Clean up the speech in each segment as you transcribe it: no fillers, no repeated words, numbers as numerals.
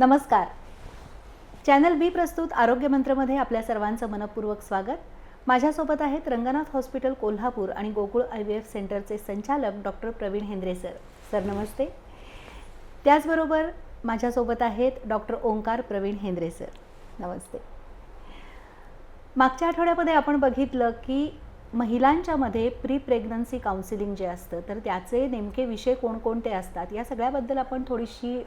नमस्कार. चॅनल बी प्रस्तुत आरोग्य मंत्रमध्ये आपल्या सर्वांचं मनपूर्वक स्वागत. माझ्यासोबत आहेत रंगनाथ हॉस्पिटल कोल्हापूर आणि गोकुळ IVF सेंटरचे संचालक doctor Praveen Hendre sir. Sir नमस्ते. त्याचबरोबर माझ्यासोबत आहेत डॉक्टर ओंकार प्रवीण हेंद्रे सर. नमस्ते. मागच्या आठवड्यामध्ये आपण बघितलं की महिलांच्यामध्ये प्री प्रेग्नन्सी काउन्सिलिंग जे असतं तर त्याचे नेमके विषय कोणकोणते असतात या सगळ्याबद्दल आपण थोडीशी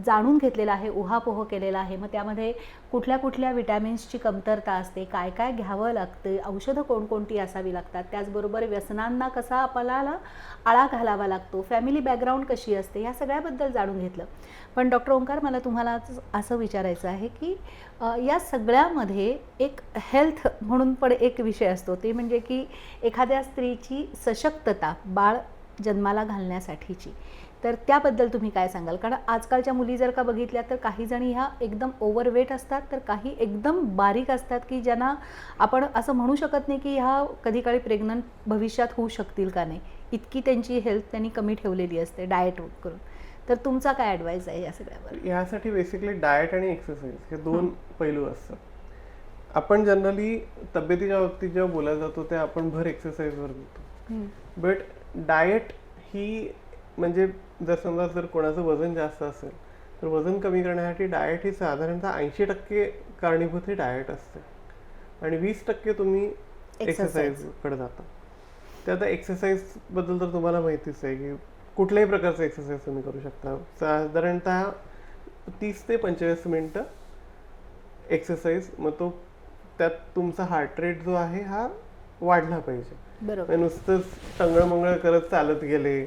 जाणून घेतलेलं आहे, उहापोह केलेला आहे. मग त्यामध्ये कुठल्या कुठल्या विटॅमिन्सची कमतरता असते, काय काय घ्यावं लागतं, औषधं कोणकोणती असावी लागतात, त्याचबरोबर व्यसनांना कसा आपल्याला आळा घालावा लागतो, फॅमिली बॅकग्राऊंड कशी असते, या सगळ्याबद्दल जाणून घेतलं. पण डॉक्टर ओंकार, मला तुम्हाला असं विचारायचं आहे की या सगळ्यामध्ये एक हेल्थ म्हणून पण एक विषय असतो, ते म्हणजे की एखाद्या स्त्रीची सशक्तता बाळ जन्माला घालण्यासाठीची. तर त्याबद्दल तुम्ही काय सांगाल? कारण आजकालच्या मुली जर का बघितल्या तर काही जणी ह्या एकदम ओव्हरवेट असतात, तर काही एकदम बारीक असतात की ज्यांना आपण असं म्हणू शकत नाही की ह्या कधी काळी प्रेग्नंट भविष्यात होऊ शकतील का नाही, इतकी त्यांची हेल्थ त्यांनी कमी ठेवलेली असते डाएट करून. तर तुमचा काय ॲडवाईस आहे या सगळ्यावर? यासाठी बेसिकली डाएट आणि एक्सरसाइज हे दोन पैलू असतात. आपण जनरली तब्येतीच्या बाबतीत जेव्हा बोलायला जातो ते आपण भर एक्सरसाइजवर देतो. बट डाएट ही म्हणजे जर कोणाचं वजन जास्त असेल तर वजन कमी करण्यासाठी डाएट ही साधारणतः 80% कारणीभूत ही डाएट असते आणि 20% तुम्ही एक्सरसाइजकडे जाता. ते आता एक्सरसाइजबद्दल तर तुम्हाला माहितीच आहे की कुठल्याही प्रकारचा एक्सरसाइज तुम्ही करू शकता. साधारणतः 30 ते 45 मिनटं एक्सरसाइज, मग तो त्यात तुमचा हार्ट रेट जो आहे हा वाढला पाहिजे. बरोबर. नुसतंच टंगळमंगळ करत चालत गेले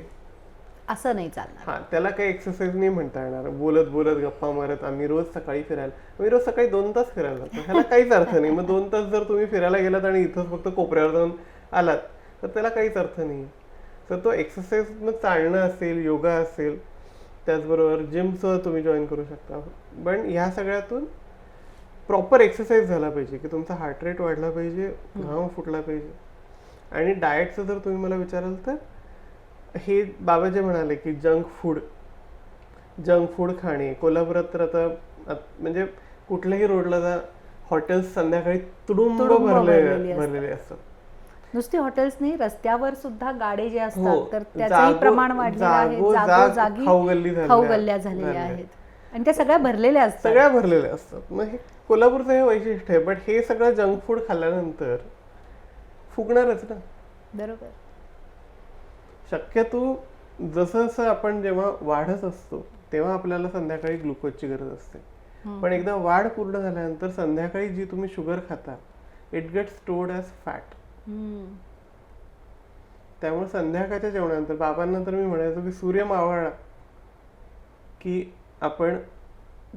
असं नाही चालणार. हा, त्याला काही एक्सरसाइज नाही म्हणता येणार. बोलत बोलत गप्पा मारत आम्ही रोज सकाळी 2 तास फिरायला जातो, ह्याला काहीच अर्थ नाही. मग 2 तास जर तुम्ही फिरायला गेलात आणि इथंच फक्त कोपऱ्यावर जाऊन आलात तर त्याला काहीच अर्थ नाही. तर तो एक्सरसाइज मग चालणं असेल, योगा असेल, त्याचबरोबर जिमचं तुम्ही जॉईन करू शकता. पण ह्या सगळ्यातून प्रॉपर एक्सरसाइज झाला पाहिजे की तुमचा हार्ट रेट वाढला पाहिजे, घाम फुटला पाहिजे. आणि डाएटचं जर तुम्ही मला विचाराल तर हे बाबा जे म्हणाले की जंक फूड खाणे. कोल्हापुरात तर आता म्हणजे कुठल्याही रोडला जा, हॉटेल्स संध्याकाळी तुडुंब भरलेले असतात. नुसती हॉटेल्स नाही, रस्त्यावर सुद्धा गाडे जे असतात तर त्याचंही प्रमाण वाढलेलं आहे. जागोजागी खाऊगल्ल्या झालेल्या आहेत आणि त्या सगळ्या भरलेल्या असतात. मग हे कोल्हापूरचं हे वैशिष्ट्य आहे. बट हे सगळं जंक फूड खाल्ल्यानंतर फुगणारच ना. बरोबर. शक्यतो जसं जसं आपण जेव्हा वाढत असतो तेव्हा आपल्याला संध्याकाळी ग्लुकोजची गरज असते. पण एकदा वाढ पूर्ण झाल्यानंतर संध्याकाळी जी तुम्ही शुगर खाता, it get stored as fat. त्यामुळे संध्याकाळच्या जेवणानंतर बाबांना तर मी म्हणायचो की सूर्य मावळला की आपण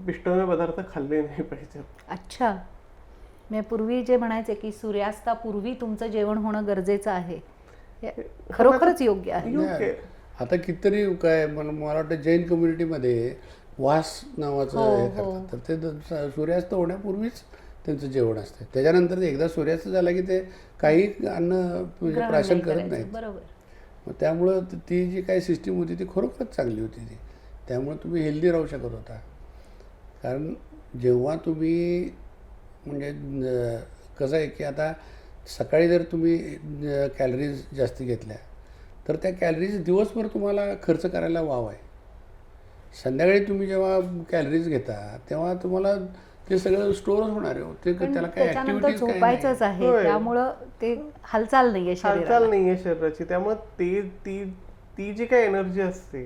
पिष्टमय पदार्थ खाल्ले नाही पाहिजे. अच्छा. मी पूर्वी जे म्हणायचे की सूर्यास्तापूर्वी तुमचं जेवण होणं गरजेचं आहे, खरोखरच योग्य आहे. आता कितीतरी काय मला वाटतं जैन कम्युनिटीमध्ये वास नावाचं हे करतात, तर ते सूर्यास्त होण्यापूर्वीच त्यांचं जेवण असतं. त्याच्यानंतर एकदा सूर्यास्त झाला की ते काही अन्न म्हणजे प्राशन करत नाहीत. बरोबर. मग त्यामुळं ती जी काही सिस्टीम होती ती खरोखरच चांगली होती ती. त्यामुळे तुम्ही हेल्दी राहू शकत होता. कारण जेव्हा तुम्ही म्हणजे कसं आहे की आता सकाळी जर तुम्ही कॅलरीज जास्त घेतल्या तर त्या कॅलरीज दिवसभर तुम्हाला खर्च करायला वाव आहे. संध्याकाळी तुम्ही जेव्हा कॅलरीज घेता तेव्हा तुम्हाला ते सगळं स्टोअरच होणार आहे. ते त्याला काही ऍक्टिव्हिटीज झोपायचंच आहे, त्यामुळं ते हालचाल नाहीये शरीराची. त्यामुळे ती जी काही एनर्जी असते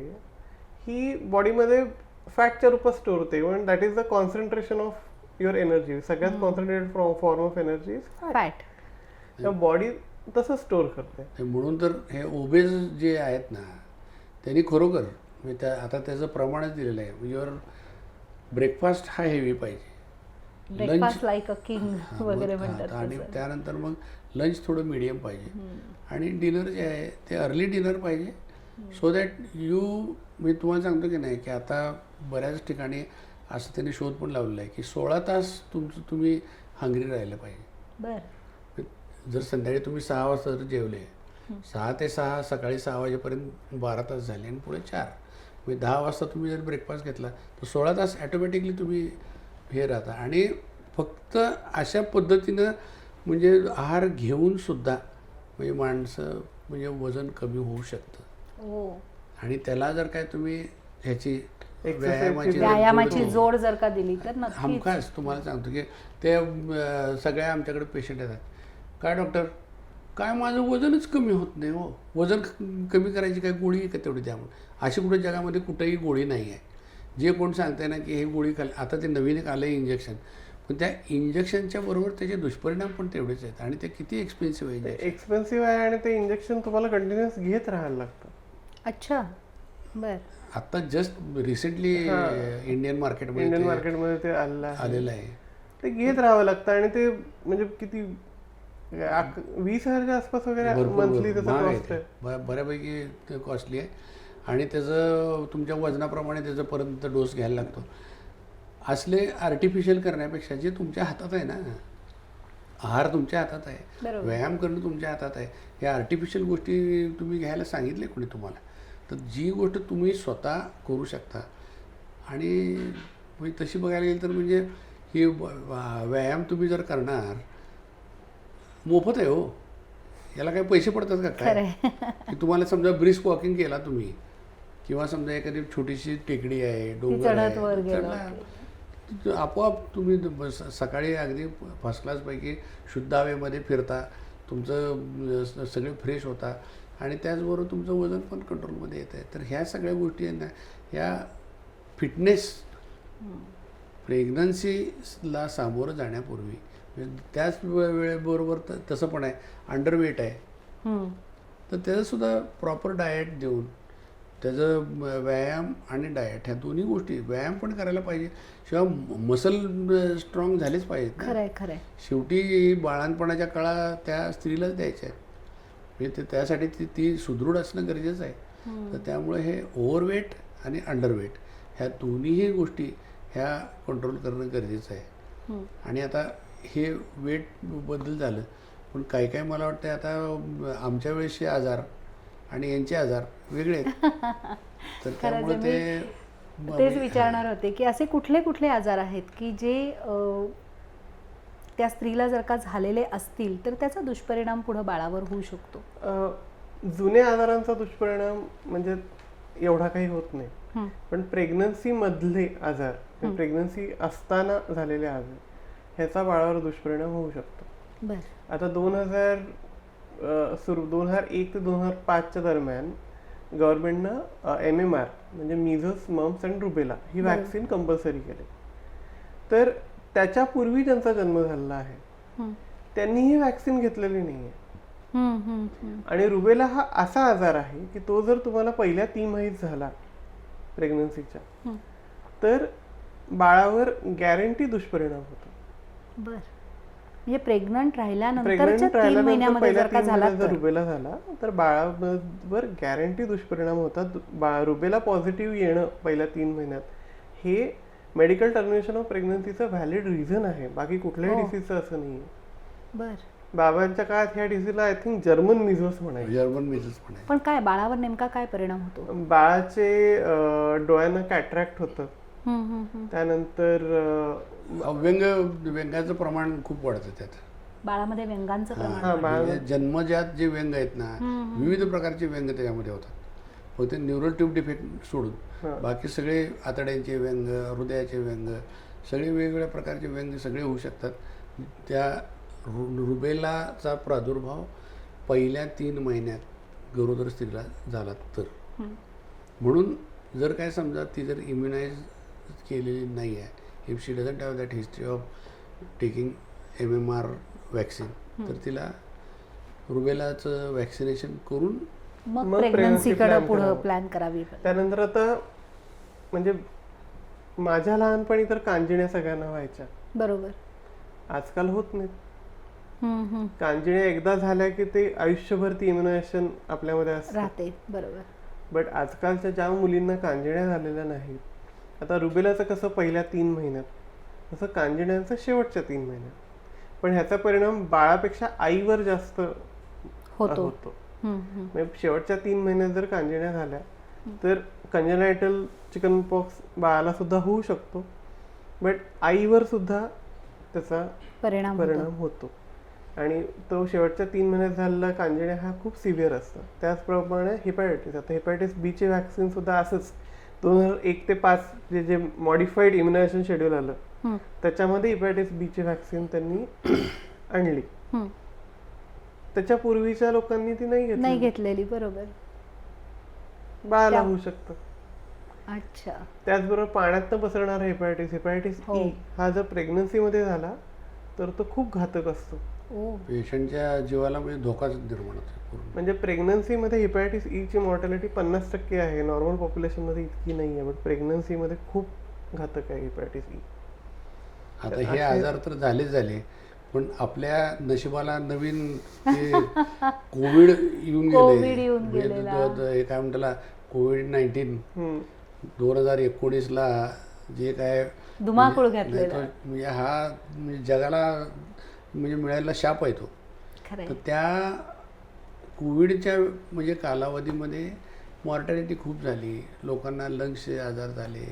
ही बॉडीमध्ये फॅटच्या रूपात स्टोअर होते. पण that is the concentration of your energy. सगळ्यात concentrated form of energy is fat. Body तसं स्टोअर करते. म्हणून तर हे ओबेज जे आहेत ना त्यांनी खरोखर म्हणजे आता त्याचं प्रमाणच दिलेलं आहे. युअर ब्रेकफास्ट हा हेवी पाहिजे, ब्रेकफास्ट लाईक अ किंग वगैरे म्हणतात, आणि त्यानंतर मग लंच थोडं मिडियम पाहिजे आणि डिनर जे आहे ते अर्ली डिनर पाहिजे. सो दॅट मी तुम्हाला सांगतो की नाही की आता बऱ्याच ठिकाणी असं त्यांनी शोध पण लावलेला आहे की 16 तास तुम्ही हंग्री राहिलं पाहिजे. बरं. जर संध्याकाळी तुम्ही 6 वाजता जर जेवले, 6 ते 6 सकाळी 6 वाजेपर्यंत 12 तास झाले आणि पुढे 4, म्हणजे 10 वाजता तुम्ही जर ब्रेकफास्ट घेतला तर 16 तास ॲटोमॅटिकली तुम्ही हे राहता. आणि फक्त अशा पद्धतीनं म्हणजे आहार घेऊनसुद्धा म्हणजे माणसं म्हणजे वजन कमी होऊ शकतं. हो. आणि त्याला जर काय तुम्ही ह्याची Exercise व्यायामाची हो. जोड जर का दिली तर नक्कीच. हमखास तुम्हाला सांगतो की ते सगळ्या आमच्याकडे पेशंट येतात, काय डॉक्टर काय माझं वजनच कमी होत नाही हो, वजन कमी करायची काय गोळी आहे का तेवढी त्यामुळे. अशी कुठे जगामध्ये कुठेही गोळी नाही आहे. जे कोण सांगते ना की हे गोळी खाल, आता ते नवीन एक आलं आहे इंजेक्शन, पण त्या इंजेक्शनच्या बरोबर त्याचे दुष्परिणाम पण तेवढेच आहेत आणि ते किती एक्सपेन्सिव्ह आहे. एक्सपेन्सिव्ह आहे आणि ते इंजेक्शन तुम्हाला कंटिन्युअस घेत राहायला लागतं. अच्छा, बर. आता जस्ट रिसेंटली इंडियन मार्केटमध्ये ते आलेलं आहे. ते घेत राहावं लागतं आणि ते म्हणजे किती 20,000च्या आसपास वगैरे मंथली त्याचा कॉस्ट आहे. बऱ्यापैकी ते कॉस्टली आहे आणि त्याचं तुमच्या वजनाप्रमाणे त्याचं परत डोस घ्यायला लागतो. असले आर्टिफिशियल करण्यापेक्षा जे तुमच्या हातात आहे ना, आहार तुमच्या हातात आहे, बरोबर. व्यायाम करणं तुमच्या हातात आहे. या आर्टिफिशियल गोष्टी तुम्ही घ्यायला सांगितले कोणी तुम्हाला, तर जी गोष्ट तुम्ही स्वतः करू शकता. आणि म्हणजे तशी बघायला गेलं तर म्हणजे ही व्यायाम तुम्ही जर करणार मोफत आहे हो, याला काही पैसे पडतात का काय? की तुम्हाला समजा ब्रिस्क वॉकिंग केला तुम्ही किंवा समजा एखादी छोटीशी टेकडी आहे, डोंगर आहे, चढला, आपोआप तुम्ही सकाळी अगदी फर्स्ट क्लासपैकी शुद्ध हवेमध्ये फिरता, तुमचं सगळे फ्रेश होता आणि त्याचबरोबर तुमचं वजन पण कंट्रोलमध्ये येत आहे. तर ह्या सगळ्या गोष्टी आहेत ना, ह्या फिटनेस प्रेग्नन्सीला सामोरं जाण्यापूर्वी त्याच वेळेबरोबर तसं पण आहे, अंडरवेट आहे तर त्याचंसुद्धा प्रॉपर डाएट देऊन त्याचं व्यायाम आणि डाएट ह्या दोन्ही गोष्टी, व्यायाम पण करायला पाहिजे, शिवाय मसल स्ट्रॉंग झालेच पाहिजेत ना. खरंय. शेवटी बाळणपणाच्या काळात त्या स्त्रीलाच द्यायच्या आहेत, म्हणजे त्यासाठी ती सुदृढ असणं गरजेचं आहे. तर त्यामुळे हे ओव्हरवेट आणि अंडरवेट ह्या दोन्हीही गोष्टी ह्या कंट्रोल करणं गरजेचं आहे. आणि आता हे वेटबद्दल झालं, पण काही मला वाटतं आता आमच्या वेळेसचे आजार आणि यांचे आजार वेगळे आहेत. तर त्यामुळे तेच विचारणार होते की असे कुठले आजार आहेत की जे त्या स्त्रीला जर का झालेले असतील तर त्याचा दुष्परिणाम पुढे बाळावर होऊ शकतो. जुन्या आजारांचा दुष्परिणाम म्हणजे एवढा काही होत नाही, पण प्रेग्नन्सी मधले आजार, प्रेग्नन्सी असताना झालेले आजार ह्याचा बाळावर दुष्परिणाम होऊ शकतो. आता 2001 ते 2005च्या दरम्यान गव्हर्नमेंटनं MMR म्हणजे मिझल्स, मम्स अँड रुबेला ही वॅक्सिन कंपल्सरी केली. तर त्याच्यापूर्वी ज्यांचा जन्म झालेला आहे त्यांनी ही वॅक्सिन घेतलेली नाहीये. आणि रुबेला हा असा आजार आहे की तो जर तुम्हाला पहिल्या तिमाहीत झाला प्रेग्नन्सीच्या तर बाळावर गॅरंटी दुष्परिणाम होतो. म्हणजे प्रेग्नंट राहिल्यानंतरच्या 3 महिन्यामध्ये जर का झाला तर रुबेला झाला तर बाळावर गॅरंटी दुष्परिणाम होतात. रुबेला पॉझिटिव्ह येणं पहिल्या 3 महिन्यात हे मेडिकल टर्मिनेशन ऑफ प्रेग्नन्सीचं व्हॅलिड रिझन आहे, बाकी कुठल्याही डिसीजचं असं नाही. बाबांच्या काळात ह्या डिसीजला आय थिंक जर्मन मिझल्स म्हणायचे. पण काय बाळावर नेमका काय परिणाम होतो? बाळाचे डोळ्यांना कॅटरॅक्ट होतं, त्यानंतर व्यंगाचं प्रमाण खूप वाढतं त्यात बाळामध्ये, व्यंगांचं प्रमाण. जन्मजात जे व्यंग आहेत ना, विविध प्रकारचे व्यंग त्याच्यामध्ये होतात. फक्त न्यूरल ट्यूब डिफेक्ट सोडून बाकी सगळे आतड्यांचे व्यंग, हृदयाचे व्यंग, सगळे वेगवेगळ्या प्रकारचे व्यंग सगळे होऊ शकतात. त्या रुबेलाचा प्रादुर्भाव पहिल्या 3 महिन्यात गरोदर स्त्रीला झाला तर. म्हणून जर काय समजा ती जर इम्युनाइज केलेली नाही आहे, if she doesn't have that history of taking MMR vaccine, तर तिला रुबेलाचं वॅक्सिनेशन करून मग प्रेग्नन्सीकडे पुढे प्लॅन करावी. त्यानंतर आता म्हणजे माझ्या लहानपणी तर कांजिण्या सगळ्यांना व्हायच्या, बरोबर, आजकाल होत नाहीत. कांजिण्या एकदा झाल्या की ते आयुष्यभर ती इम्युनायझेशन आपल्यामध्ये असते, बरोबर. बट आजकालच्या ज्या मुलींना कांजिण्या झालेल्या नाहीत, आता रुबेलाचं कसं पहिल्या 3 महिन्यात, तसं कांजिण्यांचं शेवटच्या 3 महिन्यात. पण ह्याचा परिणाम बाळापेक्षा आईवर जास्त होतो. शेवटच्या 3 महिन्यात जर कांजिण्या झाल्या तर कंजेनायटल चिकन पॉक्स बाळाला सुद्धा होऊ शकतो, बट आईवर सुद्धा त्याचा परिणाम होतो. आणि तो शेवटच्या 3 महिन्यात झालेला कांजिण्या हा खूप सिव्हिअर असतो. त्याचप्रमाणे हेपॅटायटिस, आता हेपॅटायटिस बीचे व्हॅक्सिन सुद्धा असंच 2001 ते 5 जे मॉडिफाईड इम्युनायझेशन शेड्यूल आलं त्याच्यामध्ये हेपॅटायटिस बीचे व्हॅक्सिन त्यांनी आणली. त्याच्या पूर्वीच्या लोकांनी ती नाही घेतलेली. बरोबर. बाळाला होऊ शकतं. अच्छा. त्याचबरोबर पाण्यातनं पसरणारा हेपॅटायटिस ई हा जर प्रेग्नन्सीमध्ये झाला तर तो खूप घातक असतो. पेशंटच्या जीवाला म्हणजे धोकाच निर्माण होतो. म्हणजे प्रेग्नन्सीमध्ये हेपॅटायटिस ई ची मॉर्टॅलिटी 50% आहे. नॉर्मल पॉप्युलेशनमध्ये इतकी नाही आहे, बट प्रेग्नन्सीमध्ये खूप घातक आहे हेपॅटायटिस ई. आता हे आजार तर झाले, पण आपल्या नशिबाला नवीन कोविड येऊन गेले. हे काय म्हणतात कोविड-19 2019ला जे काय धुमाकूळ घातलेला म्हणजे हा जगाला म्हणजे मिळालेला शाप आहे तो. तर त्या कोविडच्या म्हणजे कालावधीमध्ये मॉर्टॅलिटी खूप झाली. लोकांना लंग्सचे आजार झाले,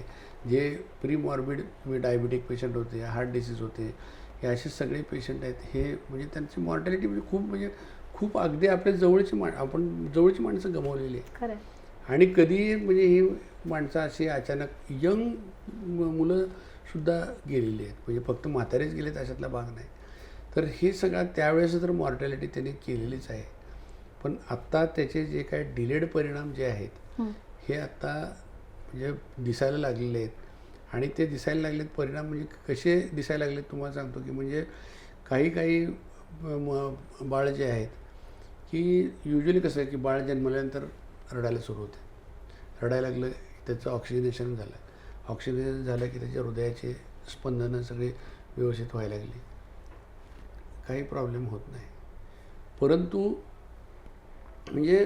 जे प्री मॉर्बिड डायबिटिक पेशंट होते, हार्ट डिसीज होते, हे असे सगळे पेशंट आहेत. हे म्हणजे त्यांची मॉर्टॅलिटी म्हणजे खूप अगदी आपल्या आपण जवळची माणसं गमावलेली आहे. आणि कधी म्हणजे ही माणसं अशी अचानक यंग मुलंसुद्धा गेलेली आहेत, म्हणजे फक्त म्हातारेच गेलेत अशातला भाग नाही. तर हे सगळं त्यावेळेस तर मॉर्टॅलिटी त्यांनी केलेलीच आहे. पण आत्ता त्याचे जे काही डिलेड परिणाम जे आहेत हे आत्ता म्हणजे दिसायला लागलेले आहेत. आणि ते दिसायला लागलेत परिणाम म्हणजे कसे दिसायला लागलेत तुम्हाला सांगतो की म्हणजे काही बाळ जे आहेत की युजली कसं आहे की बाळ जन्मल्यानंतर रडायला सुरू होते. रडायला लागलं त्याचं ऑक्सिजनेशन झालं की त्याच्या हृदयाचे स्पंदनं सगळे व्यवस्थित व्हायला लागली, काही प्रॉब्लेम होत नाही. परंतु म्हणजे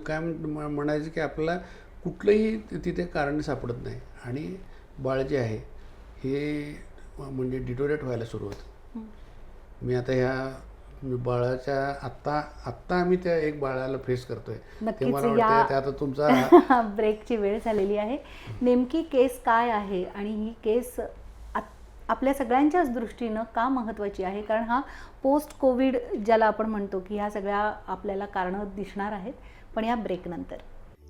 काय म्हणायचं की आपल्याला कुठलंही तिथे कारण सापडत नाही आणि बाळ जे आहे हे म्हणजे डिटोरेट व्हायला सुरू होतं. मी आता ह्या बाळाच्या आत्ता आम्ही त्या एक बाळाला फेस करतोय. ते मला वाटतं आता तुमचा ब्रेकची वेळ झालेली आहे. नेमकी केस काय आहे आणि ही केस आपल्या सगळ्यांच्याच दृष्टीनं का महत्त्वाची आहे? कारण हा पोस्ट कोविड ज्याला आपण म्हणतो की ह्या सगळ्या आपल्याला कारणं दिसणार आहेत, पण या ब्रेकनंतर.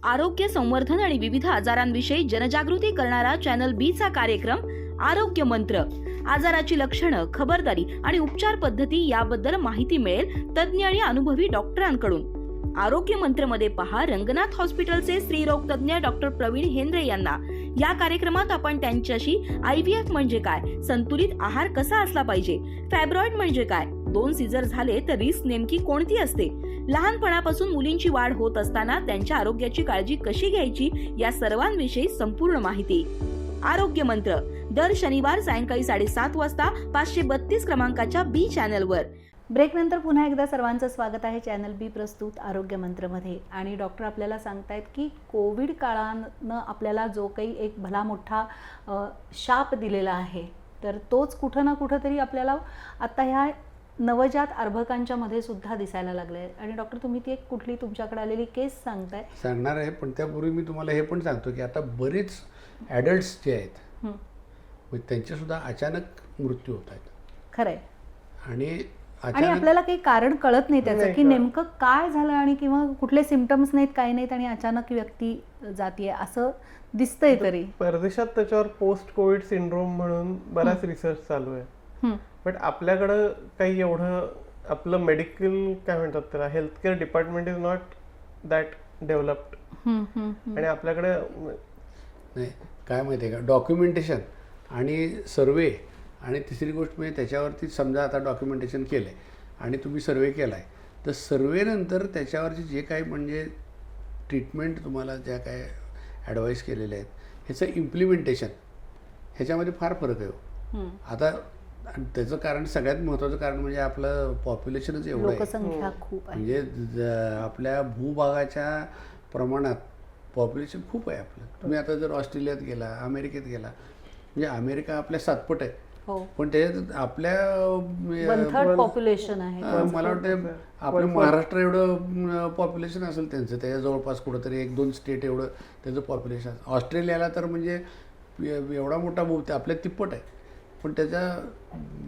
आरोग्य संवर्धन आणि विविध आजारांविषयी जनजागृती करणारा चॅनल बी चा कार्यक्रम आरोग्य मंत्र. आजाराची लक्षणं, खबरदारी आणि उपचार पद्धती याबद्दल माहिती मिळेल तज्ज्ञ आणि अनुभवी डॉक्टरांकडून. आरोग्य मंत्रमध्ये पहा रंगनाथ हॉस्पिटलचे स्त्रीरोग तज्ज्ञ डॉक्टर प्रवीण हेंद्रे यांना. या कार्यक्रमात आपण त्यांच्याशी IVF म्हणजे काय, संतुलित आहार कसा असला पाहिजे, फायब्रॉइड म्हणजे काय, 2 सीझर झाले तर रिस्क नेमकी कोणती असते, लहानपणापासून मुलींची वाढ होत असताना त्यांच्या आरोग्याची काळजी कशी घ्यायची, या सर्वांविषयी संपूर्ण माहिती. आरोग्य मंत्र दर शनिवार सायंकाळी 7:30 वाजता 532 क्रमांकाच्या बी चॅनलवर. ब्रेकनंतर पुन्हा एकदा सर्वांचं स्वागत आहे चॅनल बी प्रस्तुत आरोग्य मंत्रमध्ये. आणि डॉक्टर आपल्याला सांगतायत की कोविड काळानं आपल्याला जो काही एक भला मोठा शाप दिलेला आहे, तर तोच कुठं ना कुठं तरी आपल्याला आता ह्या नवजात अर्भकांच्या मध्ये सुद्धा दिसायला लागले आहे. आणि डॉक्टर तुम्ही ती एक कुठली तुमच्याकडे आलेली केस सांगणार आहे, पण त्यापूर्वी मी तुम्हाला हे पण सांगतो की आता बरेच ॲडल्ट्स जे आहेत त्यांचे सुद्धा अचानक मृत्यू होत आहेत. खरंय. आणि आपल्याला काही कारण कळत नाही त्याचं की नेमकं काय झालं आणि किंवा कुठले सिम्पटम्स नाहीत, काही नाहीत आणि अचानक व्यक्ती जातीये असं दिसतंय. तरी परदेशात त्याच्यावर पोस्ट कोविड सिंड्रोम म्हणून बराच रिसर्च चालू आहे. बट आपल्याकडं काही एवढं आपलं मेडिकल काय म्हणतात त्याला healthcare department is not that developed. आणि आपल्याकडे नाही काय माहिती आहे का, डॉक्युमेंटेशन आणि सर्वे आणि तिसरी गोष्ट म्हणजे त्याच्यावरती समजा आता डॉक्युमेंटेशन केलं आहे आणि तुम्ही सर्वे केला आहे, तर सर्वेनंतर त्याच्यावरचे जे काही म्हणजे ट्रीटमेंट तुम्हाला ज्या काय ॲडवाईस केलेल्या आहेत ह्याचं इम्प्लिमेंटेशन ह्याच्यामध्ये फार फरक आहे. आता त्याचं कारण सगळ्यात महत्त्वाचं कारण म्हणजे आपलं पॉप्युलेशनच एवढं आहे, म्हणजे आपल्या भूभागाच्या प्रमाणात पॉप्युलेशन खूप आहे आपलं. तुम्ही आता जर ऑस्ट्रेलियात गेला, अमेरिकेत गेला, म्हणजे अमेरिका आपल्या 7 पट आहे हो. पण त्याच्यात आपल्या वन थर्ड पॉप्युलेशन आहे. मला वाटतं आपलं महाराष्ट्र एवढं पॉप्युलेशन असेल त्यांचं, त्याच्या जवळपास कुठंतरी 1-2 स्टेट एवढं त्यांचं पॉप्युलेशन. ऑस्ट्रेलियाला तर म्हणजे एवढा मोठा बहुतेक आपल्या तिप्पट आहे, पण त्याच्या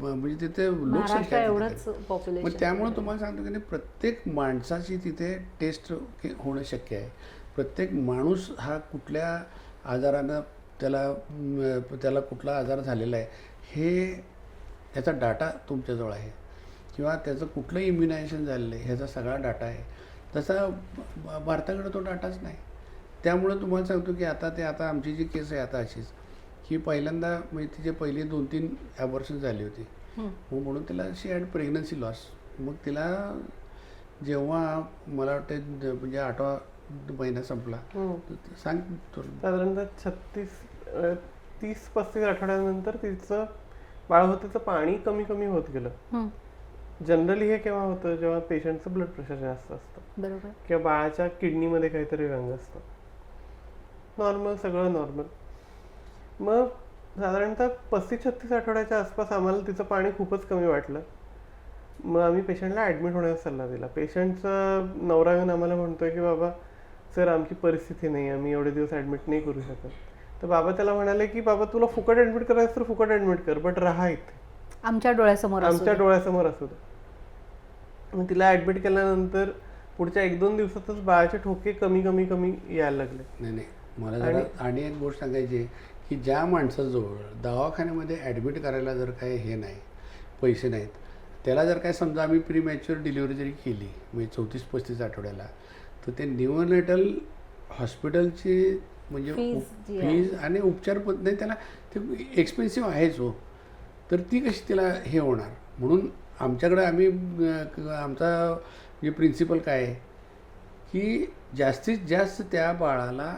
म्हणजे तिथे महाराष्ट्र लोकसंख्या आहे एवढंच तिथे. पॉप्युलेशन. मग त्यामुळे तुम्हाला सांगतो की नाही, प्रत्येक माणसाची तिथे टेस्ट होणं शक्य आहे. प्रत्येक माणूस हा कुठल्या आजारानं त्याला कुठला आजार झालेला आहे हे त्याचा डाटा तुमच्याजवळ आहे, किंवा त्याचं कुठलं इम्युनायझेशन झालेलं आहे ह्याचा सगळा डाटा आहे. तसा भारताकडे तो डाटाच नाही. त्यामुळं तुम्हाला सांगतो की आता आमची जी केस आहे आता अशीच की पहिल्यांदा म्हणजे तिचे पहिले 2-3 ॲबॉर्शन झाली होती. मग म्हणून तिला शी हॅड प्रेग्नन्सी लॉस. मग तिला जेव्हा मला वाटतं म्हणजे 8वा महिना संपला, सांग साधारणतः 30-35 आठवड्यानंतर तिचं बाळहोतेचं पाणी कमी कमी होत गेलं. जनरली हे केव्हा होतं, जेव्हा पेशंटचं ब्लड प्रेशर जास्त असतं, बरोबर, किंवा बाळाच्या किडनीमध्ये काहीतरी व्यंग असतं. नॉर्मल, सगळं नॉर्मल. मग साधारणतः 35-36 आठवड्याच्या आसपास आम्हाला तिचं पाणी खूपच कमी वाटलं. मग आम्ही पेशंटला ॲडमिट होण्याचा सल्ला दिला. पेशंटचा नवरा येऊन आम्हाला म्हणतोय की बाबा सर आमची परिस्थिती नाही, आम्ही एवढे दिवस ॲडमिट नाही करू शकत. तर बाबा त्याला म्हणाले की बाबा तुला फुकट ॲडमिट करायचं तर फुकट ॲडमिट कर, बट राहा इथे, आमच्या डोळ्यासमोर आमच्या डोळ्यासमोर असू दे. मग तिला ॲडमिट केल्यानंतर पुढच्या 1-2 दिवसातच बाळाचे ठोके कमी कमी कमी यायला लागले. नाही, मला जरा आणि एक गोष्ट सांगायची आहे की ज्या माणसाजवळ दवाखान्यामध्ये ॲडमिट करायला जर काय हे नाही, पैसे नाहीत, त्याला जर काय समजा आम्ही प्रीमॅच्युअर डिलिव्हरी जरी केली म्हणजे 34-35 आठवड्याला, तर ते न्यूअरनेटल हॉस्पिटलची म्हणजे फीज आणि उपचार नाही, त्याला ते एक्सपेन्सिव्ह आहेच हो. तर ती कशी तिला हे होणार. म्हणून आमच्याकडे आम्ही आमचा जे प्रिन्सिपल काय आहे की जास्तीत जास्त त्या बाळाला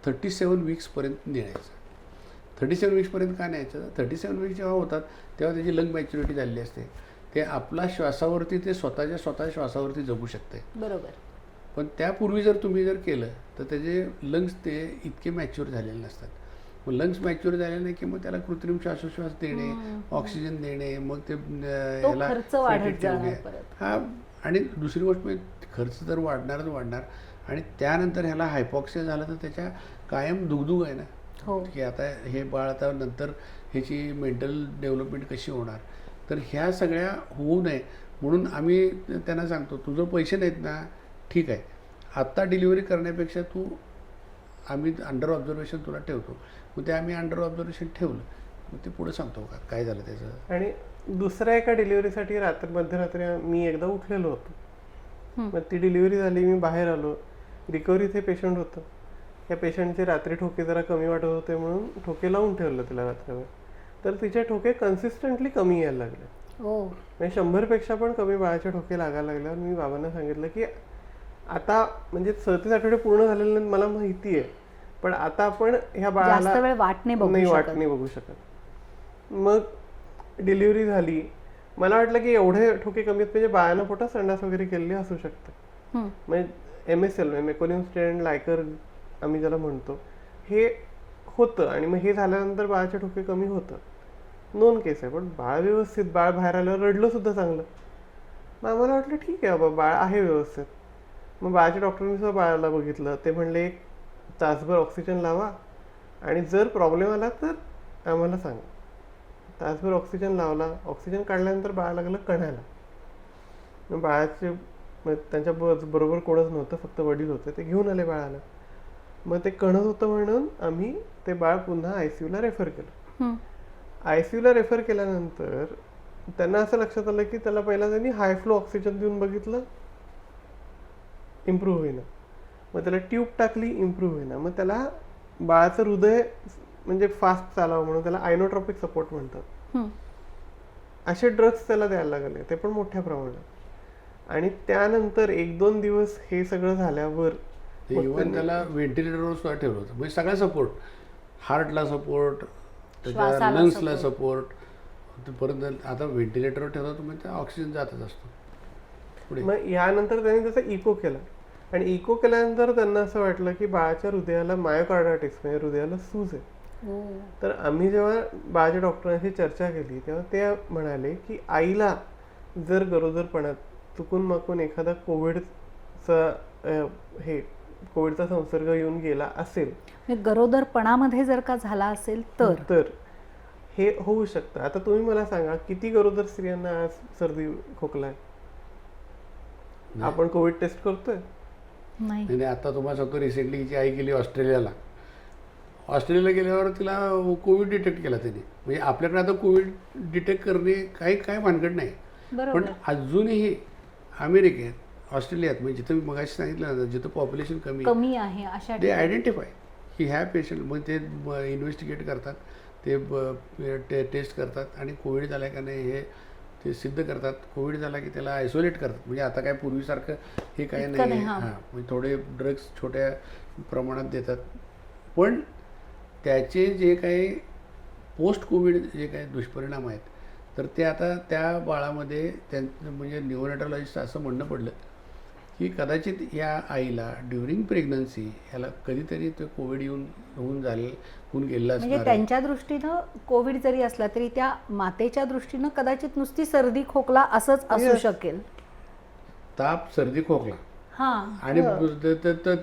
37 वीक्सपर्यंत न्यायचं. 37 वीक्सपर्यंत का न्यायचं? 37 वीक्स जेव्हा होतात तेव्हा त्याची लंग मॅच्युरिटी झालेली असते. ते आपला श्वासावरती ते स्वतः श्वासावरती जगू शकते. बरोबर. पण त्यापूर्वी जर तुम्ही केलं तर त्याचे लंग्स ते इतके मॅच्युअर झालेले नसतात. मग लंग्स मॅच्युअर झाले नाही की मग त्याला कृत्रिम श्वासोश्वास देणे, ऑक्सिजन देणे, मग ते ह्याला खर्च वाढत जाणार परत. हा, आणि दुसरी गोष्ट म्हणजे खर्च तर वाढणारच वाढणार. आणि त्यानंतर ह्याला हायपॉक्सिया झालं तर त्याच्या कायम दुगदुग आहे ना, की आता हे बाळ आता नंतर ह्याची मेंटल डेव्हलपमेंट कशी होणार. तर ह्या सगळ्या होऊ नये म्हणून आम्ही त्यांना सांगतो तुझं पैसे नाहीत ना, ठीक आहे, आत्ता डिलिव्हरी करण्यापेक्षा आम्ही अंडर ऑब्झर्वेशन तुला ठेवतो. मग ते आम्ही अंडर ऑब्झर्वेशन ठेवलं, मग ते पुढे सांगतो का काय झालं त्याचं. आणि दुसऱ्या एका डिलिव्हरीसाठी मध्यरात्री मी एकदा उठलेलो होतो. मग ती डिलिव्हरी झाली, मी बाहेर आलो, रिकव्हरी इथे पेशंट होतं. या पेशंटचे रात्री ठोके जरा कमी वाटत होते म्हणून ठोके लावून ठेवलं तिला रात्रभर. तर तिचे ठोके कन्सिस्टंटली कमी यायला लागले. म्हणजे 100पेक्षा पण कमी बाळाचे ठोके लागायला लागल्यावर मी बाबांना सांगितलं की आता म्हणजे 37 आठवडे पूर्ण झालेले मला माहिती आहे, पण आता आपण ह्या बाळाला वाट नाही बघू शकत. मग डिलिव्हरी झाली, मला वाटलं की एवढे ठोके कमी आहेत म्हणजे बाळानं पोटात संडास वगैरे केलेली असू शकते. म्हणजे MSL मेकोनियम स्टेरॉइड लायकर आम्ही ज्याला म्हणतो हे होतं. आणि मग हे झाल्यानंतर बाळाचे ठोके कमी होतं. नोन केस आहे, पण बाळ व्यवस्थित, बाळ बाहेर आल्यावर रडलं सुद्धा चांगलं. मग आम्हाला वाटलं ठीक आहे बाबा बाळ आहे व्यवस्थित. मग बाळाच्या डॉक्टरांनी सुद्धा बाळाला बघितलं. ते म्हणले 1 तासभर ऑक्सिजन लावा आणि जर प्रॉब्लेम आला तर आम्हाला सांगा. तासभर ऑक्सिजन लावला. ऑक्सिजन काढल्यानंतर बाळाला लागलं कणायला. मग बाळाचे त्यांच्या बरोबर कोणच नव्हतं, फक्त वडील होते. ते घेऊन आले बाळाला. मग ते कणत होतं म्हणून आम्ही ते बाळ पुन्हा ICUला रेफर केलं. ICUला रेफर केल्यानंतर त्यांना असं लक्षात आलं की त्याला पहिला त्यांनी हाय फ्लो ऑक्सिजन देऊन बघितलं, इम्प्रूव्ह होईना. मग त्याला ट्यूब टाकली, इम्प्रूव्ह होईना. मग त्याला बाळाचं हृदय म्हणजे फास्ट चालावं म्हणून त्याला आयनोट्रॉपिक सपोर्ट म्हणतात. असे ड्रग्स त्याला द्यायला लागले, ते पण मोठ्या प्रमाणात. आणि त्यानंतर 1-2 दिवस हे सगळं झाल्यावर इव्हन त्याला व्हेंटिलेटरवर सुद्धा ठेवलं होतं. म्हणजे सगळा सपोर्ट, हार्टला सपोर्ट, त्याच्या लंग्सला सपोर्ट. परत आता व्हेंटिलेटरवर ठेवला तुम्ही त्या ऑक्सिजन जातच असतो. मग यानंतर त्यांनी त्याचा इको केला. आणि इको केल्यानंतर त्यांना असं वाटलं की बाळाच्या हृदयाला मायोकार्डायटिस म्हणजे हृदयाला सूज आहे. हो. तर आम्ही जेव्हा बाळाच्या डॉक्टरांशी चर्चा केली तेव्हा ते म्हणाले की आईला जर गरोदरपणात चुकून माकून एखादा कोविडचा संसर्ग येऊन गेला असेल म्हणजे गरोदरपणामध्ये जर का झाला असेल तर हे होऊ शकतं. आता तुम्ही मला सांगा किती गरोदर स्त्रियांना आज सर्दी खोकला आहे? आपण कोविड टेस्ट करतोय? नाही. आणि आता तुम्हाला सांगतो, रिसेंटली हिची आई गेली ऑस्ट्रेलियाला. ऑस्ट्रेलियाला गेल्यावर तिला कोविड डिटेक्ट केला त्यांनी. म्हणजे आपल्याकडे आता कोविड डिटेक्ट करणे काय भानगड नाही. बरोबर. पण अजूनही अमेरिकेत, ऑस्ट्रेलियात, म्हणजे जिथं मी मगाशी सांगितलं ना, जिथं पॉप्युलेशन कमी आहे अशा ते आयडेंटिफाय की ह्या पेशंट, मग ते इन्व्हेस्टिगेट करतात, ते टेस्ट करतात आणि कोविड झाला का नाही हे ते सिद्ध करतात. कोविड झाला की त्याला आयसोलेट करतात. म्हणजे आता काय पूर्वीसारखं हे काही इतकं नाही नाही, आहे. हां. हां, म्हणजे थोडे ड्रग्स छोट्या प्रमाणात देतात. पण त्याचे जे काही पोस्ट कोविड जे काही दुष्परिणाम आहेत, तर ते आता त्या बाळामध्ये त्यांचं म्हणजे न्यूरोनेटॉलॉजिस्ट असं म्हणणं पडलं की कदाचित या आईला ड्युरिंग प्रेग्नन्सी ह्याला कधीतरी ते कोविड होऊन गेलं म्हणजे असणार आहे. त्यांच्या दृष्टीनं कोविड जरी असला तरी त्या मातेच्या दृष्टीनं कदाचित नुसती सर्दी खोकला असंच असू Yes. शकेल. ताप, सर्दी, खोकला हा. आणि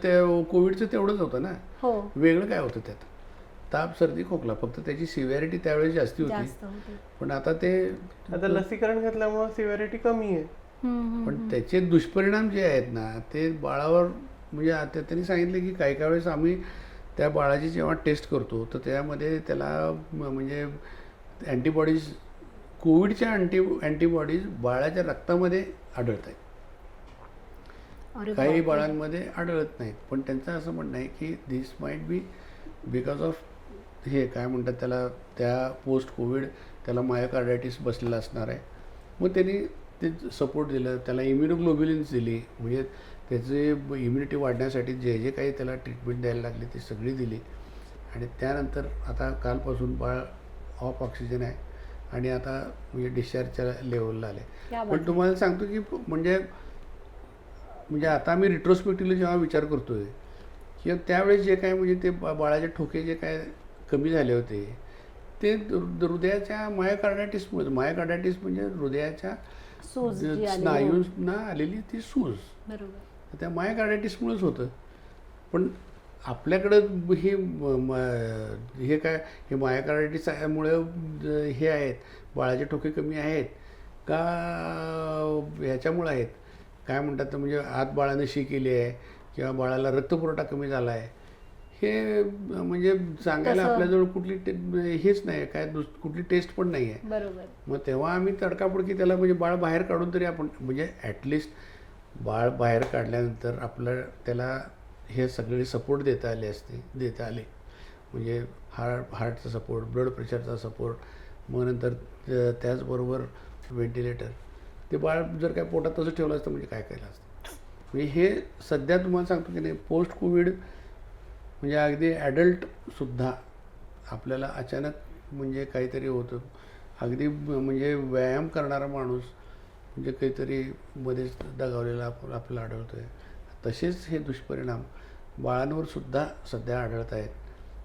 ते कोविडचं तेवढंच होतं ना. हो. वेगळं काय होतं त्यात? ताप, सर्दी, खोकला, फक्त त्याची सिव्हिरिटी त्यावेळेस जास्ती होती. जास्त होते. पण आता ते आता लसीकरण घेतल्यामुळे सिव्हिरिटी कमी आहे. पण त्याचे दुष्परिणाम जे आहेत ना, ते बाळावर म्हणजे आता त्यांनी सांगितले की काही काही वेळेस आम्ही त्या बाळाची जेव्हा टेस्ट करतो तर त्यामध्ये त्याला म्हणजे अँटीबॉडीज, कोविडच्या अँटीबॉडीज बाळाच्या रक्तामध्ये आढळत आहेत. अरे काही बापरे. बाळांमध्ये आढळत नाहीत. पण त्यांचं असं म्हणणं आहे की दिस माइट बी बिकॉज ऑफ हे काय म्हणतात त्याला, त्या पोस्ट कोविड त्याला मायोकार्डायटिस बसलेला असणार आहे. मग त्यांनी ते सपोर्ट दिलं, त्याला इम्युनोग्लोब्युलिन्स दिली, म्हणजे त्याचे इम्युनिटी वाढण्यासाठी जे जे काही त्याला ट्रीटमेंट द्यायला लागली ती सगळी दिली. आणि त्यानंतर आता कालपासून बाळ ऑफ ऑक्सिजन आहे आणि आता म्हणजे डिस्चार्जच्या लेवलला आले. क्या बात पण आहे. तुम्हाला सांगतो की म्हणजे आता आम्ही रिट्रोस्पेक्टिव्हली जेव्हा विचार करतोय की त्यावेळेस जे काय म्हणजे ते बाळाचे ठोके जे काय कमी झाले होते ते हृदयाच्या मायोकार्डायटिसमुळे. मायोकार्डायटिस म्हणजे हृदयाच्या सूज जी आली, हो. स्नायूंना आलेली ती सूज, बरोबर. त्या मायोकार्डायटिसमुळेच होतं. पण आपल्याकडं हे काय हे मायोकार्डायटिसमुळे हे आहेत, बाळाचे ठोके कमी आहेत का ह्याच्यामुळे आहेत काय म्हणतात म्हणजे आत बाळानं शी केली आहे किंवा बाळाला रक्तपुरवठा कमी झाला आहे, हे म्हणजे सांगायला तसं- आपल्याजवळ कुठली हेच नाही, काय कुठली टेस्ट पण नाही आहे. बरोबर. मग तेव्हा आम्ही तडकाफडकी त्याला म्हणजे बाळ बाहेर काढून तरी आपण म्हणजे ॲटलिस्ट बाळ बाहेर काढल्यानंतर आपलं त्याला हे सगळे सपोर्ट देता आले. म्हणजे हार्टचा सपोर्ट, ब्लड प्रेशरचा सपोर्ट, मग नंतर त्याचबरोबर व्हेंटिलेटर. ते बाळ जर काय पोटात तसं ठेवलं असतं म्हणजे काय केलं असतं. म्हणजे हे सध्या तुम्हाला सांगतो की नाही, पोस्ट कोविड म्हणजे अगदी ॲडल्टसुद्धा आपल्याला अचानक म्हणजे काहीतरी होतं. अगदी म्हणजे व्यायाम करणारा माणूस म्हणजे काहीतरी मध्येच दगावलेला आपल्याला आढळतो आहे. तसेच हे दुष्परिणाम बाळांवर सुद्धा सध्या आढळत आहेत.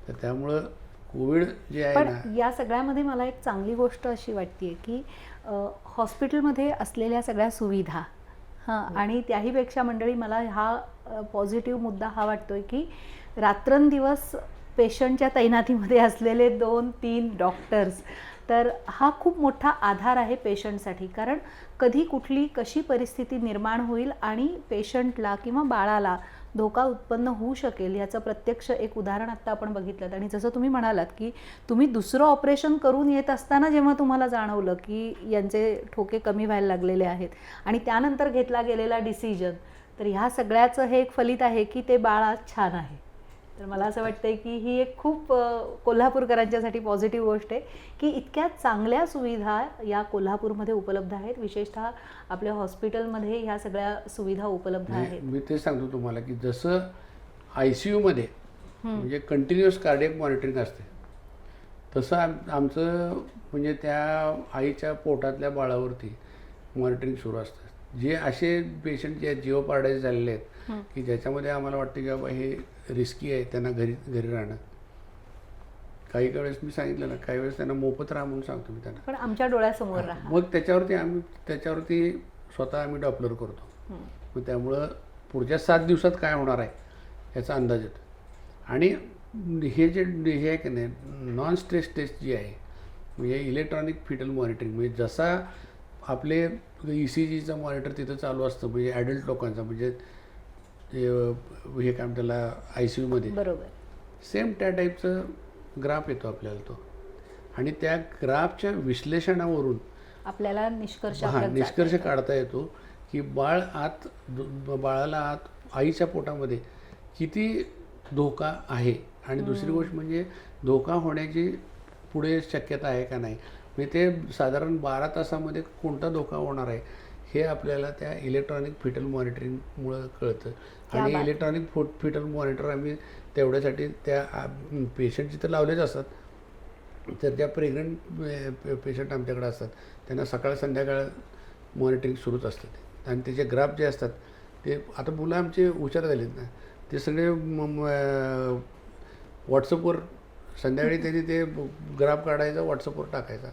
तर त्यामुळं कोविड जे आहे पण ना, या सगळ्यामध्ये मला एक चांगली गोष्ट अशी वाटते की हॉस्पिटलमध्ये असलेल्या सगळ्या सुविधा आणि त्याहीपेक्षा मंडळी मला हा पॉझिटिव्ह मुद्दा हा वाटतोय की रात्रंदिवस पेशंटच्या तैनातीमध्ये असलेले 2-3 डॉक्टर्स, तर हा खूप मोठा आधार आहे पेशंटसाठी. कारण कधी कुठली कशी परिस्थिती निर्माण होईल आणि पेशंटला किंवा बाळाला धोका उत्पन्न होऊ शकेल याचं प्रत्यक्ष एक उदाहरण आत्ता आपण बघितलं. आणि जसं तुम्ही म्हणालात की तुम्ही दुसरं ऑपरेशन करून येत असताना जेव्हा तुम्हाला जाणवलं की यांचे ठोके कमी व्हायला लागलेले आहेत आणि त्यानंतर घेतला गेलेला डिसिजन, तर ह्या सगळ्याचं हे एक फलित आहे की ते बाळ आज छान आहे. तर मला असं वाटतंय की ही एक खूप कोल्हापूरकरांच्यासाठी पॉझिटिव्ह गोष्ट आहे की इतक्या चांगल्या सुविधा या कोल्हापूरमध्ये उपलब्ध आहेत. विशेषतः आपल्या हॉस्पिटलमध्ये ह्या सगळ्या सुविधा उपलब्ध आहेत. मी ते सांगतो तुम्हाला की जसं ICUमध्ये म्हणजे कंटिन्युअस कार्डियक मॉनिटरिंग असते, तसं आमचं म्हणजे त्या आईच्या पोटातल्या बाळावरती मॉनिटरिंग सुरू असतं. जे असे पेशंट जे जिओपार्डाईज झालेले आहेत की ज्याच्यामध्ये आम्हाला वाटतं की बाबा हे रिस्की आहे त्यांना घरी राहणं, काही वेळेस मी सांगितलं ना, काही वेळेस त्यांना मोफत राहा म्हणून सांगतो मी त्यांना. पण आमच्या डोळ्यासमोर राहा. मग त्याच्यावरती स्वतः आम्ही डॉपलर करतो. मग त्यामुळं पुढच्या 7 दिवसात काय होणार आहे याचा अंदाज येतो. आणि हे आहे की नाही, नॉन स्ट्रेस टेस्ट जी आहे, म्हणजे इलेक्ट्रॉनिक फिटल मॉनिटरिंग, म्हणजे जसा आपले ECGचं मॉनिटर तिथं चालू असतं, म्हणजे ॲडल्ट लोकांचा, म्हणजे हे काय त्याला ICUमध्ये बरोबर. सेम त्या टाईपचं ग्राफ येतो आपल्याला तो. आणि त्या ग्राफच्या विश्लेषणावरून आपल्याला निष्कर्ष निष्कर्ष काढता येतो की बाळाला आत आईच्या पोटामध्ये किती धोका आहे. आणि दुसरी गोष्ट म्हणजे धोका होण्याची पुढे शक्यता आहे का नाही, म्हणजे ते साधारण 12 तासामध्ये कोणता धोका होणार आहे हे आपल्याला त्या इलेक्ट्रॉनिक फिटल मॉनिटरिंगमुळं कळतं. आणि इलेक्ट्रॉनिक फिटल मॉनिटर आम्ही तेवढ्यासाठी त्या पेशंट जिथं लावलेच असतात, तर त्या प्रेग्नंट पेशंट आमच्याकडे असतात, त्यांना सकाळ संध्याकाळ मॉनिटरिंग सुरूच असतं. आणि त्याचे ग्राफ जे असतात ते, आता मुलं आमचे हुशार झालेत ना, ते सगळे व्हॉट्सअपवर संध्याकाळी त्यांनी ते ग्राफ काढायचा, व्हॉट्सअपवर टाकायचा.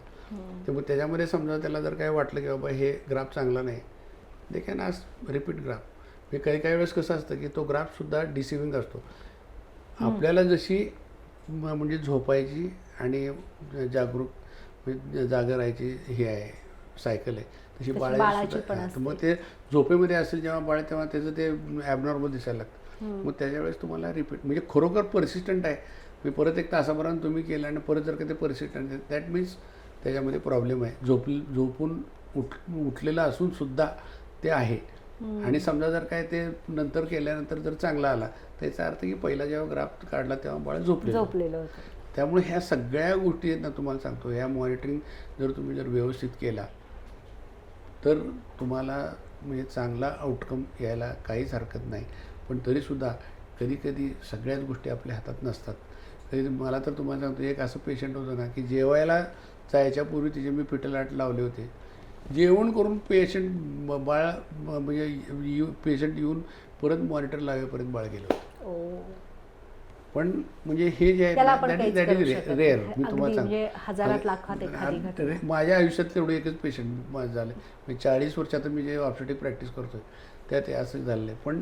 तर मग त्याच्यामध्ये समजा त्याला जर काय वाटलं की बाबा हे ग्राफ चांगला नाही, they can ask repeat graph. म्हणजे काही वेळेस कसं असतं की तो ग्राफसुद्धा डिसिव्हिंग असतो. आपल्याला जशी म्हणजे झोपायची आणि जागा राहायची हे आहे सायकल आहे, तशी बाळाची सुद्धा. तर मग ते झोपेमध्ये असेल जेव्हा बाळ, तेव्हा त्याचं ते ॲबनॉर्मल दिसायला लागतं. मग त्याच्यावेळेस तुम्हाला रिपीट, म्हणजे खरोखर पर्सिस्टंट आहे, मी परत 1 तासाभरानं तुम्ही केलं आणि परत जर का ते पर्सिस्टंट आहे, दॅट मीन्स त्याच्यामध्ये प्रॉब्लेम आहे. झोपून उठलेलं असून सुद्धा ते आहे. आणि समजा जर काय ते नंतर केल्यानंतर जर चांगला आला, त्याचा अर्थ की पहिला जेव्हा ग्राफ काढला तेव्हा बाळ झोपलेलं होतं. त्यामुळे ह्या सगळ्या गोष्टी आहेत ना, तुम्हाला सांगतो, ह्या मॉनिटरिंग जर तुम्ही व्यवस्थित केला तर तुम्हाला म्हणजे चांगला आउटकम यायला काहीच हरकत नाही. पण तरीसुद्धा कधी सगळ्याच गोष्टी आपल्या हातात नसतात. कधी मला तर तुम्हाला सांगतो, एक असं पेशंट होतं ना की जेवायला जायच्या पूर्वी तिचे मी फिटल आर्ट लावले होते. जेवण करून बाळ म्हणजे पेशंट येऊन परत मॉनिटर लावेपर्यंत बाळ गेलं होतं. पण म्हणजे हे जे आहे दॅट इज रेअर. मी तुम्हाला सांगतो, माझ्या आयुष्यात तेवढं एकच पेशंट माझं झालं. मी 40 वर्षात मी जे ऑब्स्टेटिक प्रॅक्टिस करतोय त्यात ते असं झालं. पण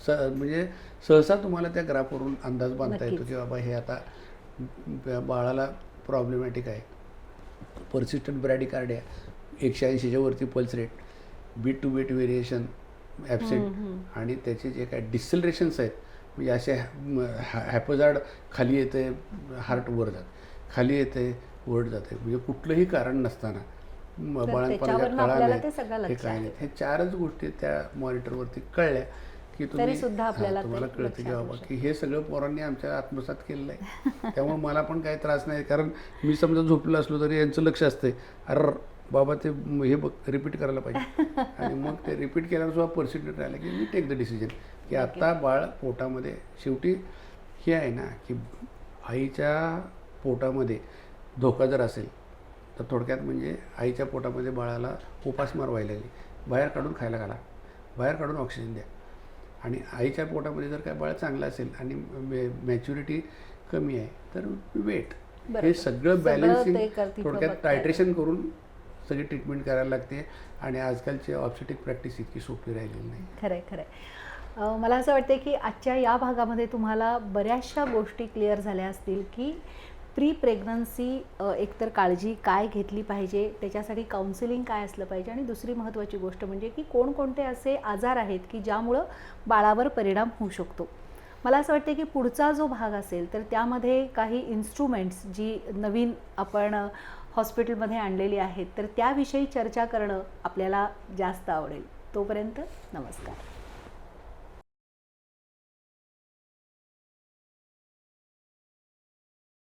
म्हणजे सहसा तुम्हाला त्या ग्राफवरून अंदाज बांधता येतो की बाबा हे आता बाळाला प्रॉब्लेमॅटिक आहे. पर्सिस्टंट ब्रॅडिकार्डिया, 180च्या वरती pulse rate, beat to beat variation absent, आणि त्याचे जे काय डिसेलरेशन्स आहेत, म्हणजे असे हॅपोझार्ड खाली येते, हार्ट वर जाते, खाली येते, वर जाते, म्हणजे कुठलंही कारण नसताना बाळांपर्यंत कळा नाही, हे काय नाही. हे 4च गोष्टी त्या मॉनिटरवरती कळल्या की तुम्हाला कळतं की बाबा की हे सगळं पोरांनी आमच्या आत्मसात केलेलं आहे. त्यामुळे मला पण काही त्रास नाही, कारण मी समजा झोपलं असलो तरी यांचं लक्ष असतंय, अरे बाबा ते हे बघ रिपीट करायला पाहिजे. आणि मग ते रिपीट केल्यावर सुद्धा पर्सिस्टंट राहिलं की मी टेक द डिसिजन की आत्ता बाळ पोटामध्ये. शेवटी हे आहे ना की आईच्या पोटामध्ये धोका जर असेल तर थोडक्यात म्हणजे आईच्या पोटामध्ये बाळाला उपासमार व्हायला लागली, बाहेर काढून खायला घाला, बाहेर काढून ऑक्सिजन द्या. आणि आईच्या पोटामध्ये जर काय बाळ चांगलं असेल आणि मॅच्युरिटी कमी आहे तर वेट. हे सगळं बॅलन्सिंग थोडक्यात टायट्रेशन करून सगळी ट्रीटमेंट करायला लागते. आणि आजकालची ऑब्स्टेटिक प्रॅक्टिस इतकी सोपी राहिलेली नाही. खरंय. मला असं वाटतं की आजच्या या भागामध्ये तुम्हाला बऱ्याचशा गोष्टी क्लिअर झाल्या असतील की प्री प्रेग्नन्सी एकतर काळजी काय घेतली पाहिजे, त्याच्यासाठी काउन्सिलिंग काय असलं पाहिजे, आणि दुसरी महत्त्वाची गोष्ट म्हणजे की कोणकोणते असे आजार आहेत की ज्यामुळं बाळावर परिणाम होऊ शकतो. मला असं वाटतं की पुढचा जो भाग असेल तर त्यामध्ये काही इन्स्ट्रुमेंट्स जी नवीन आपण हॉस्पिटलमध्ये आणलेली आहेत तर त्याविषयी चर्चा करणं आपल्याला जास्त आवडेल. तोपर्यंत नमस्कार.